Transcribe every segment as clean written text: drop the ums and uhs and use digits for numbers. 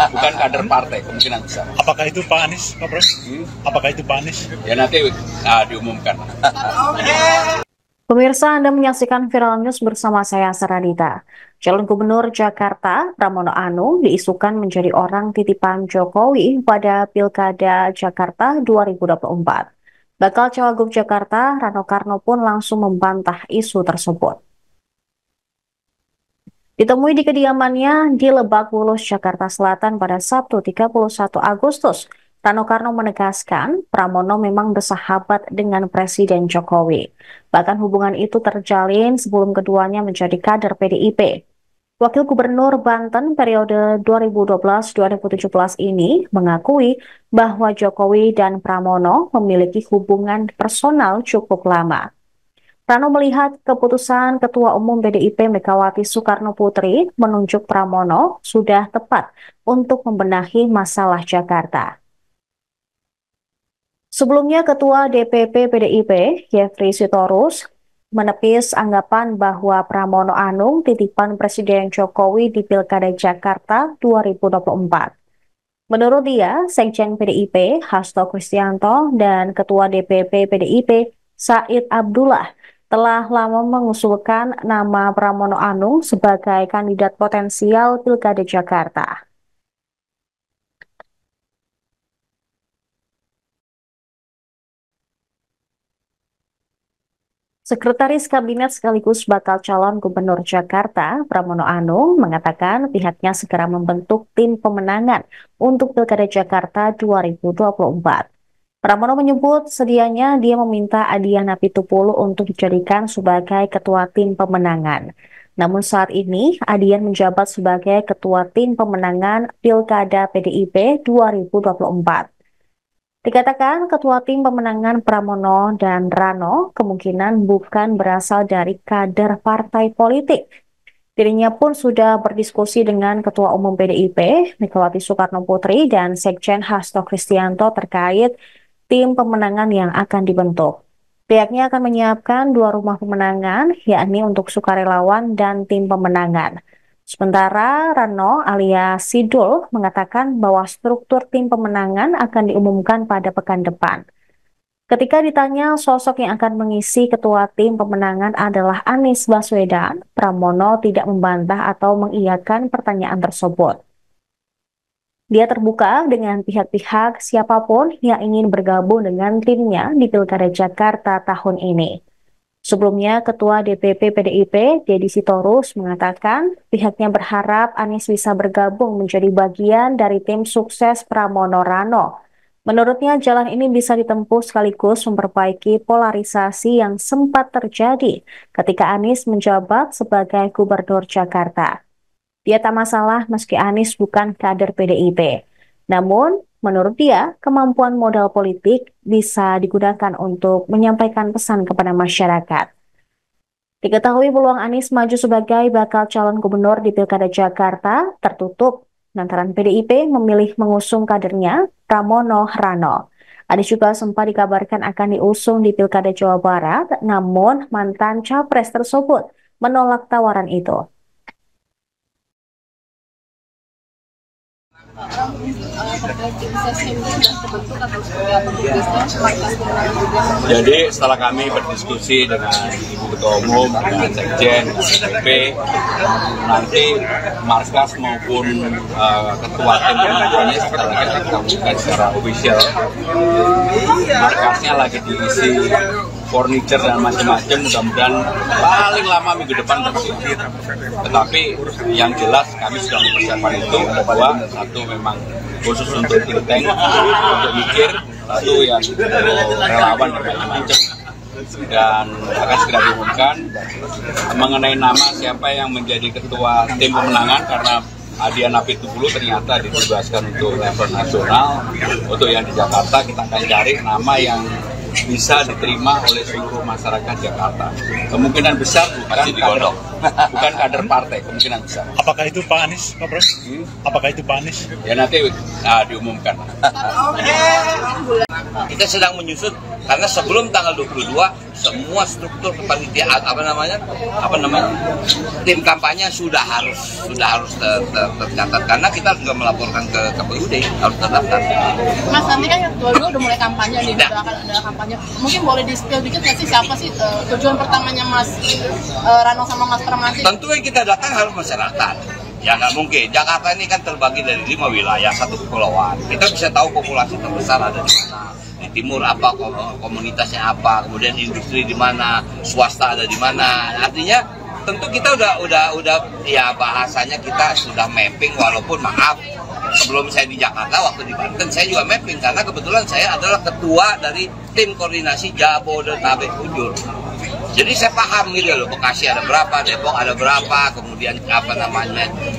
bukan kader partai, kemungkinan besar. Apakah itu Pak Anies, Pak Bro? Apakah itu Pak Anies? Ya nanti diumumkan. Pemirsa, Anda menyaksikan Viral News bersama saya, Saradita. Calon Gubernur Jakarta, Pramono Anung, diisukan menjadi orang titipan Jokowi pada Pilkada Jakarta 2024. Bakal Cawagup Jakarta, Rano Karno pun langsung membantah isu tersebut. Ditemui di kediamannya di Lebak Bulus, Jakarta Selatan pada Sabtu 31 Agustus, Rano Karno menegaskan Pramono memang bersahabat dengan Presiden Jokowi. Bahkan hubungan itu terjalin sebelum keduanya menjadi kader PDIP. Wakil Gubernur Banten periode 2012-2017 ini mengakui bahwa Jokowi dan Pramono memiliki hubungan personal cukup lama. Rano melihat keputusan Ketua Umum PDIP Megawati Soekarno Putri menunjuk Pramono sudah tepat untuk membenahi masalah Jakarta. Sebelumnya, Ketua DPP PDIP, Jeffrey Sitorus, menepis anggapan bahwa Pramono Anung titipan Presiden Jokowi di Pilkada Jakarta 2024. Menurut dia, Sekjen PDIP, Hasto Kristianto, dan Ketua DPP PDIP, Said Abdullah, telah lama mengusulkan nama Pramono Anung sebagai kandidat potensial Pilkada Jakarta. Sekretaris Kabinet sekaligus bakal calon Gubernur Jakarta, Pramono Anung, mengatakan pihaknya segera membentuk tim pemenangan untuk Pilkada Jakarta 2024. Pramono menyebut sedianya dia meminta Adiana Pitupulu untuk dijadikan sebagai ketua tim pemenangan. Namun saat ini, Adian menjabat sebagai ketua tim pemenangan Pilkada PDIP 2024. Dikatakan ketua tim pemenangan Pramono dan Rano kemungkinan bukan berasal dari kader partai politik. Dirinya pun sudah berdiskusi dengan Ketua Umum PDIP, Megawati Soekarno Putri, dan Sekjen Hasto Kristianto terkait tim pemenangan yang akan dibentuk. Pihaknya akan menyiapkan 2 rumah pemenangan, yakni untuk sukarelawan dan tim pemenangan. Sementara Rano alias Sidul mengatakan bahwa struktur tim pemenangan akan diumumkan pada pekan depan. Ketika ditanya sosok yang akan mengisi ketua tim pemenangan adalah Anies Baswedan, Pramono tidak membantah atau mengiyakan pertanyaan tersebut. Dia terbuka dengan pihak-pihak siapapun yang ingin bergabung dengan timnya di Pilkada Jakarta tahun ini. Sebelumnya, Ketua DPP PDIP, Deddy Sitorus, mengatakan pihaknya berharap Anies bisa bergabung menjadi bagian dari tim sukses Pramono Rano. Menurutnya, jalan ini bisa ditempuh sekaligus memperbaiki polarisasi yang sempat terjadi ketika Anies menjabat sebagai Gubernur Jakarta. Dia tak masalah meski Anies bukan kader PDIP. Namun, menurut dia, kemampuan modal politik bisa digunakan untuk menyampaikan pesan kepada masyarakat. Diketahui peluang Anies maju sebagai bakal calon gubernur di Pilkada Jakarta tertutup lantaran PDIP memilih mengusung kadernya Pramono Rano. Anies juga sempat dikabarkan akan diusung di Pilkada Jawa Barat, namun mantan capres tersebut menolak tawaran itu. Jadi setelah kami berdiskusi dengan Ibu Ketua Umum, dengan Sekjen, DPP, nanti Markas maupun Ketua tim pemenangannya setelah kita umumkan secara official. Markasnya lagi diisi furniture dan macam-macam, mudah-mudahan paling lama minggu depan bersih. Tetapi yang jelas kami sudah mempersiapkan itu bahwa satu memang khusus untuk think tank, untuk mikir, satu yang relawan dan macam-macam, dan akan segera diumumkan mengenai nama siapa yang menjadi ketua tim pemenangan karena Adiana Pitupulu ternyata ditugaskan untuk level nasional. Untuk yang di Jakarta kita akan cari nama yang bisa diterima oleh seluruh masyarakat Jakarta. Kemungkinan besar bukan kader partai, kemungkinan besar. Apakah itu Pak Anies, Pak Bro? Apakah itu Pak Anies? Ya nanti diumumkan. Kita sedang menyusut karena sebelum tanggal 22 semua struktur kepanitiaan tim kampanye sudah harus tercatat, karena kita juga melaporkan ke KPUD, harus terdaftar. Mas, nanti kan dua-dua udah mulai kampanye nih, udah akan ada kampanye. Mungkin boleh di-spill dikit nggak sih siapa sih tujuan pertamanya Mas Rano sama Mas Pram nanti? Tentu yang kita datang harus masyarakat. Ya nggak mungkin. Jakarta ini kan terbagi dari 5 wilayah, 1 kepulauan. Kita bisa tahu populasi terbesar ada di mana. Di timur apa, komunitasnya apa, kemudian industri di mana, swasta ada di mana. Artinya tentu kita udah ya bahasanya kita sudah mapping, walaupun maaf sebelum saya di Jakarta, waktu di Banten saya juga mapping karena kebetulan saya adalah ketua dari tim koordinasi Jabodetabek Ujur. Jadi saya paham gitu loh, Bekasi ada berapa, Depok ada berapa, kemudian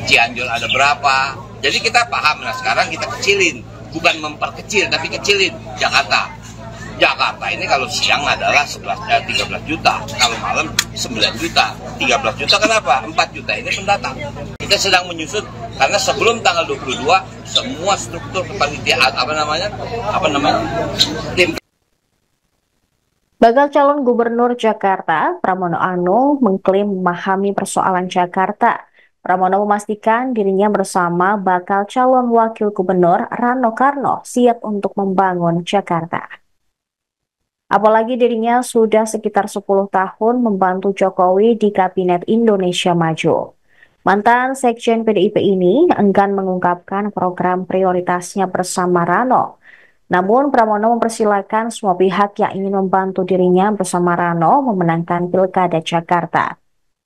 Cianjur ada berapa. Jadi kita paham. Nah sekarang kita kecilin, bukan memperkecil tapi kecilin Jakarta. Jakarta ini kalau siang adalah 13 juta, kalau malam 9 juta. 13 juta kenapa? 4 juta ini pendatang. Kita sedang menyusut karena sebelum tanggal 22 semua struktur kepanitiaan tim. Bakal calon gubernur Jakarta, Pramono Anung, mengklaim memahami persoalan Jakarta. Pramono memastikan dirinya bersama bakal calon wakil gubernur Rano Karno siap untuk membangun Jakarta. Apalagi dirinya sudah sekitar 10 tahun membantu Jokowi di Kabinet Indonesia Maju. Mantan Sekjen PDIP ini enggan mengungkapkan program prioritasnya bersama Rano. Namun Pramono mempersilahkan semua pihak yang ingin membantu dirinya bersama Rano memenangkan Pilkada Jakarta.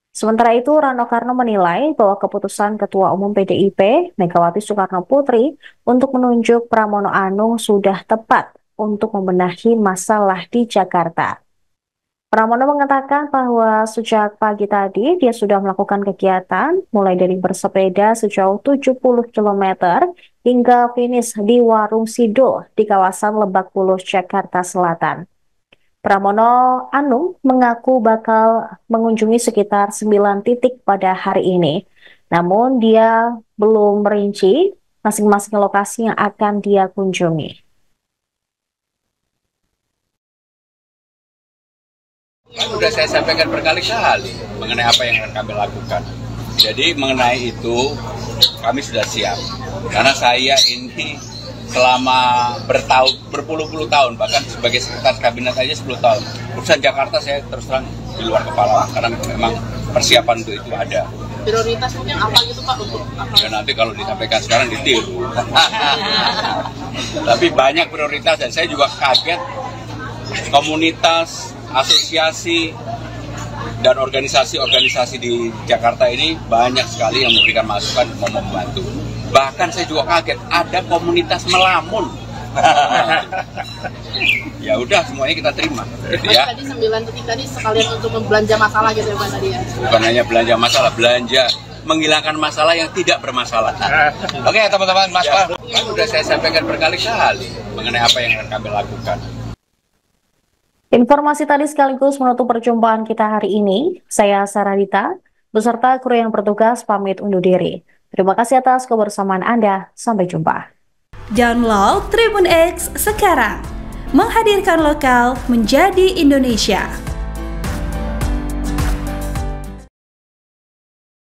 Sementara itu, Rano Karno menilai bahwa keputusan Ketua Umum PDIP, Megawati Soekarno Putri, untuk menunjuk Pramono Anung sudah tepat untuk membenahi masalah di Jakarta. Pramono mengatakan bahwa sejak pagi tadi dia sudah melakukan kegiatan mulai dari bersepeda sejauh 70 km hingga finish di Warung Sidul di kawasan Lebak Bulus, Jakarta Selatan. Pramono Anung mengaku bakal mengunjungi sekitar 9 titik pada hari ini. Namun dia belum merinci masing-masing lokasi yang akan dia kunjungi. Sudah saya sampaikan berkali-kali mengenai apa yang akan kami lakukan. Jadi mengenai itu kami sudah siap. Karena saya ini selama berpuluh-puluh tahun, bahkan sebagai sekretaris kabinet aja 10 tahun. Urusan Jakarta saya terus terang di luar kepala, karena memang persiapan untuk itu ada. Prioritas mungkin apa gitu Pak untuk apa? Ya nanti kalau disampaikan sekarang ditiru. Tapi banyak prioritas dan saya juga kaget komunitas, asosiasi, dan organisasi-organisasi di Jakarta ini banyak sekali yang memberikan masukan mau membantu. Bahkan saya juga kaget ada komunitas melamun. Ya udah semuanya kita terima. Gitu ya. Tadi 9 titik tadi sekalian untuk membelanja masalah gitu ya Pak tadi ya. Bukan hanya belanja masalah, belanja menghilangkan masalah yang tidak bermasalah. Oke teman-teman, Mas Pak, sudah saya sampaikan berkali-kali mengenai apa yang akan kami lakukan. Informasi tadi sekaligus menutup perjumpaan kita hari ini. Saya Saradita, beserta kru yang bertugas pamit undur diri. Terima kasih atas kebersamaan Anda. Sampai jumpa. Download Tribun X sekarang. Menghadirkan lokal menjadi Indonesia.